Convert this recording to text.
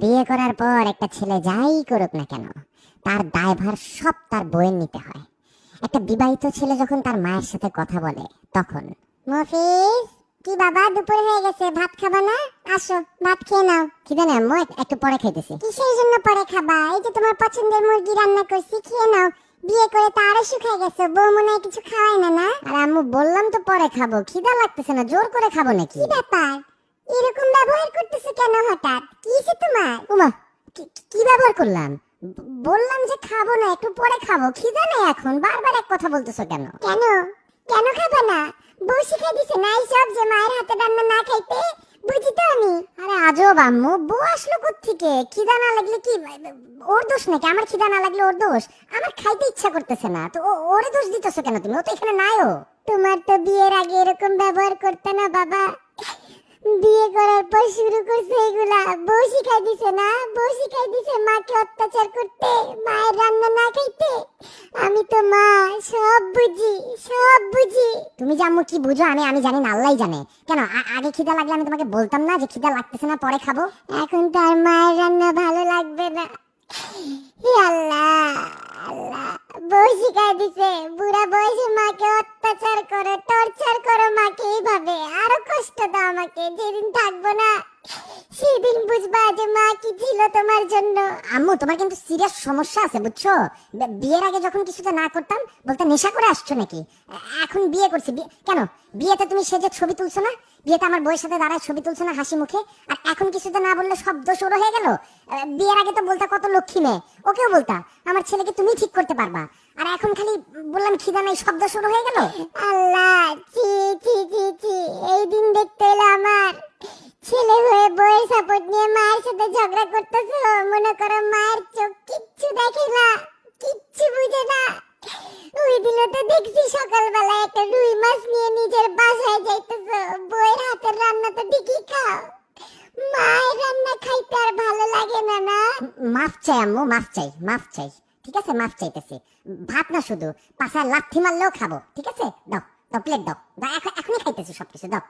বিয়ে করার পর একটা ছেলে যাই করুক না কেন, তার দায়ভার সব তার বউয়ের নিতে হয়। একটা বিবাহিত ছেলে যখন তার মায়ের সাথে কথা বলে তখন, মফিজ, কি বাবা, দুপুর হয়ে গেছে, ভাত খাবা না? আসো ভাত খেয়ে নাও। খিদে নেই আম্মু, একটু পরে খাইতেছি। কিসের জন্য পরে খাবা? এই যে তোমার পছন্দের মুরগি রান্না করছি, খেয়ে নাও। বিয়ে করে তো আরো শুকায় গেছে, বউ মনে হয় কিছু খাওয়ায় না। না আর আম্মু, বললাম তো পরে খাবো, খিদা লাগতেছে না, জোর করে খাবো নাকি? কি ব্যাপার, এরকম ব্যবহার করতেছো কেন হঠাৎ? কি হয়েছে তোমার? উমা, কি ব্যবহার করলাম? বললাম যে খাবো না, একটু পরে খাবো, খিদা নেই এখন, বারবার এক কথা বলতেছো কেন? কেন কেন খাবো না? বউ শিখাই দিছে না এইসব, যে মায়ের হাতে রান্না না খাইতে? বুঝি তো আমি। আরে আজব আম্মু, বউ আসলো কোত্থেকে? খিদা না লাগলে কি ওর দোষ নাকি? আমার খিদা না লাগলে ওর দোষ? আমার খাইতে ইচ্ছা করতেছে না তো ওরে দোষ দিতেছো কেন তুমি? ও তো এখানে নাইও। তোমার তো বিয়ের আগে এরকম ব্যবহার করতে না বাবা, বিয়ে করার পর শুরু করছে এগুলা। বউ শিখাই দিছে না? বউ শিখাই দিছে মাকে অত্যাচার করতে, মায়ের রান্না না খাইতে। আমি তো মা, সব বুঝি, সব বুঝি। তুমি যে আম্মু কি বুঝো আমি জানি না, আল্লাহই জানে। কেন আগে খিদা লাগলে আমি তোমাকে বলতাম না যে খিদা লাগতেছে না, পরে খাবো? এখন তার মায়ের রান্না ভালো লাগবে না। হে আল্লাহ, আল্লাহ, বউ শিখাই দিছে বুড়া বয়সে মাকে অত্যাচার করো, টর্চার করো মাকে এইভাবে, আরো কষ্ট দাও আমাকে। যেদিন থাকবো না সেদিন বুঝবা যে মা কি ছিল তোমার জন্য। আম্মু, তোমার কিন্তু সিরিয়াস সমস্যা আছে বুঝছো? বিয়ের আগে যখন কিছুতে না করতাম বলতে নেশা করে আসছো নাকি? এখন বিয়ে করছি, কেন বিয়েতে তুমি সেজে ছবি তুলছো না? বিয়েতে আমার বউয়ের সাথে দাঁড়ায় ছবি তুলছো না হাসি মুখে? আর এখন কিছুতে না বললে শব্দ শুরু হয়ে গেল। বিয়ের আগে তো বলতা কত লক্ষ্মী মেয়ে, ওকেও বলতা আমার ছেলেকে তুমি ঠিক করতে পারবা, আর এখন খালি বললাম খিদা নাই, শব্দ শুরু হয়ে গেল। আল্লাহ, ছি ছি ছি ছি, এই দিন দেখতে এলো আমার। ছেলে হয়ে বউয়ের সাপোর্ট নিয়ে মায়ের সাথে ঝগড়া করতেছো, মনে করো মায়ের চোখ কিচ্ছু দেখে না, কিচ্ছু বুঝে না। ওই দিন তো দেখছি সকালবেলা একটা রুই মাছ নিয়ে নিজের বাসায় যাইতেছো, বউয়ের হাতের রান্না তো ঠিকই খাও, মায়ের রান্না খাইতে আর ভালো লাগে না? না, মাফ চাই আম্মু, মাফ চাই, মাফ চাই। ঠিক আছে, মাফ চাইতেছি। ভাত না শুধু, পাশা লাথি মারলেও খাবো। ঠিক আছে, দাও দাও, প্লেট দাও, এখনই খাইতেছি সবকিছু, দাও।